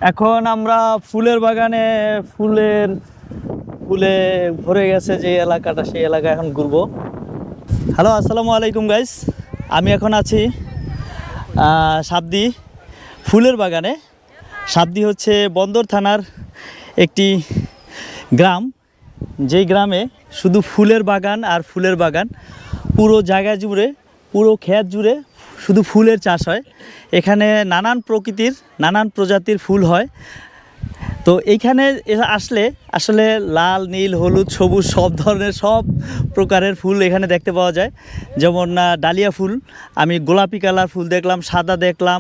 এখন আমরা ফুলের বাগানে ফুলের ফুলে ভরে গেছে যে এলাকাটা, সেই এলাকায় এখন ঘুরবো। হ্যালো, আসসালামু আলাইকুম গাইস। আমি এখন আছি সাবদি ফুলের বাগানে। সাবদি হচ্ছে বন্দর থানার একটি গ্রাম, যেই গ্রামে শুধু ফুলের বাগান আর ফুলের বাগান। পুরো জায়গা জুড়ে, পুরো ক্ষেত জুড়ে শুধু ফুলের চাষ হয়। এখানে নানান প্রকৃতির নানান প্রজাতির ফুল হয়। তো এইখানে আসলে লাল, নীল, হলুদ, সবুজ সব ধরনের সব প্রকারের ফুল এখানে দেখতে পাওয়া যায়। যেমন ডালিয়া ফুল, আমি গোলাপি কালার ফুল দেখলাম, সাদা দেখলাম,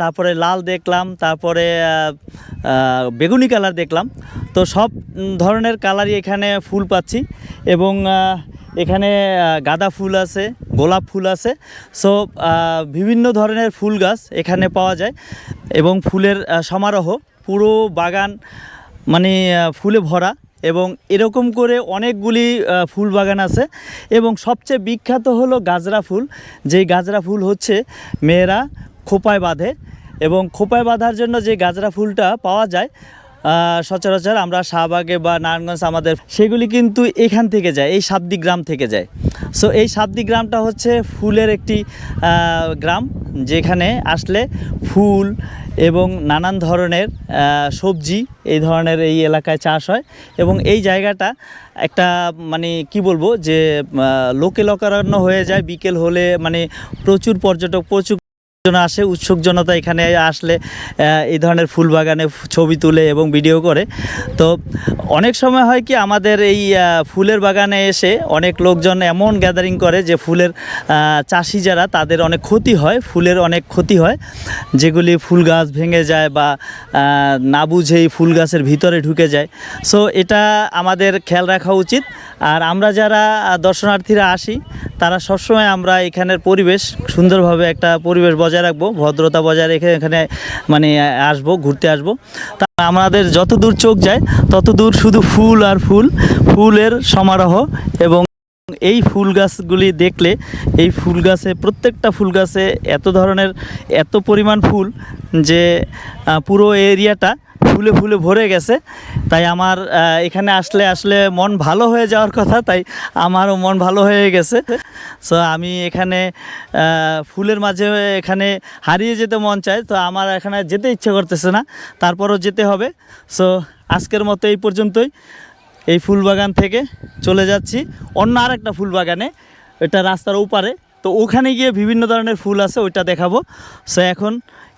তারপরে লাল দেখলাম, তারপরে বেগুনি কালার দেখলাম। তো সব ধরনের কালারই এখানে ফুল পাচ্ছি। এবং এখানে গাঁদা ফুল আছে, গোলাপ ফুল আছে। সো বিভিন্ন ধরনের ফুল গাছ এখানে পাওয়া যায় এবং ফুলের সমারোহ, পুরো বাগান মানে ফুলে ভরা। এবং এরকম করে অনেকগুলি ফুল বাগান আছে। এবং সবচেয়ে বিখ্যাত হলো গাজরা ফুল। যেই গাজরা ফুল হচ্ছে মেয়েরা খোঁপায় বাঁধে, এবং খোঁপায় বাঁধার জন্য যে গাজরা ফুলটা পাওয়া যায় সচরাচর আমরা শাহবাগে বা নারায়ণগঞ্জ আমাদের, সেগুলি কিন্তু এখান থেকে যায়, এই সাবদি গ্রাম থেকে যায়। সো এই সাবদি গ্রামটা হচ্ছে ফুলের একটি গ্রাম, যেখানে আসলে ফুল এবং নানান ধরনের সবজি এই ধরনের এই এলাকায় চাষ হয়। এবং এই জায়গাটা একটা মানে কি বলবো যে লোকে লোকারণ্য হয়ে যায় বিকেল হলে। মানে প্রচুর পর্যটক, প্রচুর জন আসে, উৎসুক জনতা এখানে আসলে এই ধরনের ফুল বাগানে ছবি তুলে এবং ভিডিও করে। তো অনেক সময় হয় কি, আমাদের এই ফুলের বাগানে এসে অনেক লোকজন এমন গ্যাদারিং করে যে ফুলের চাষি যারা, তাদের অনেক ক্ষতি হয়, ফুলের অনেক ক্ষতি হয়, যেগুলি ফুল গাছ ভেঙে যায় বা না বুঝেই ফুল গাছের ভিতরে ঢুকে যায়। সো এটা আমাদের খেয়াল রাখা উচিত। আর আমরা যারা দর্শনার্থীরা আসি, তারা সবসময় আমরা এখানের পরিবেশ সুন্দরভাবে একটা পরিবেশ বজায় রাখবো, ভদ্রতা বজায় রেখে এখানে মানে আসবো, ঘুরতে আসবো। তা আমাদের যত দূর চোখ যায় তত দূর শুধু ফুল আর ফুল, ফুলের সমারোহ। এবং এই ফুল গাছগুলি দেখলে, এই ফুল গাছে, প্রত্যেকটা ফুল গাছে এত ধরনের, এত পরিমাণ ফুল যে পুরো এরিয়াটা ফুলে ফুলে ভরে গেছে। তাই আমার এখানে আসলে মন ভালো হয়ে যাওয়ার কথা, তাই আমারও মন ভালো হয়ে গেছে। সো আমি এখানে ফুলের মাঝে এখানে হারিয়ে যেতে মন চায়, তো আমার এখানে যেতে ইচ্ছে করতেছে না, তারপরও যেতে হবে। সো আজকের মতো এই পর্যন্তই। এই ফুল বাগান থেকে চলে যাচ্ছি অন্য আরেকটা ফুল বাগানে, এটা রাস্তার ওপারে। তো ওখানে গিয়ে বিভিন্ন ধরনের ফুল আছে, ওইটা দেখাবো। সো এখন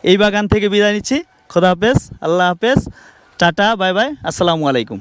এই বাগান থেকে বিদায় নিচ্ছি। খোদা হাফেজ, আল্লাহ হাফেজ, টাটা, বাই বাই, আসসালামু আলাইকুম।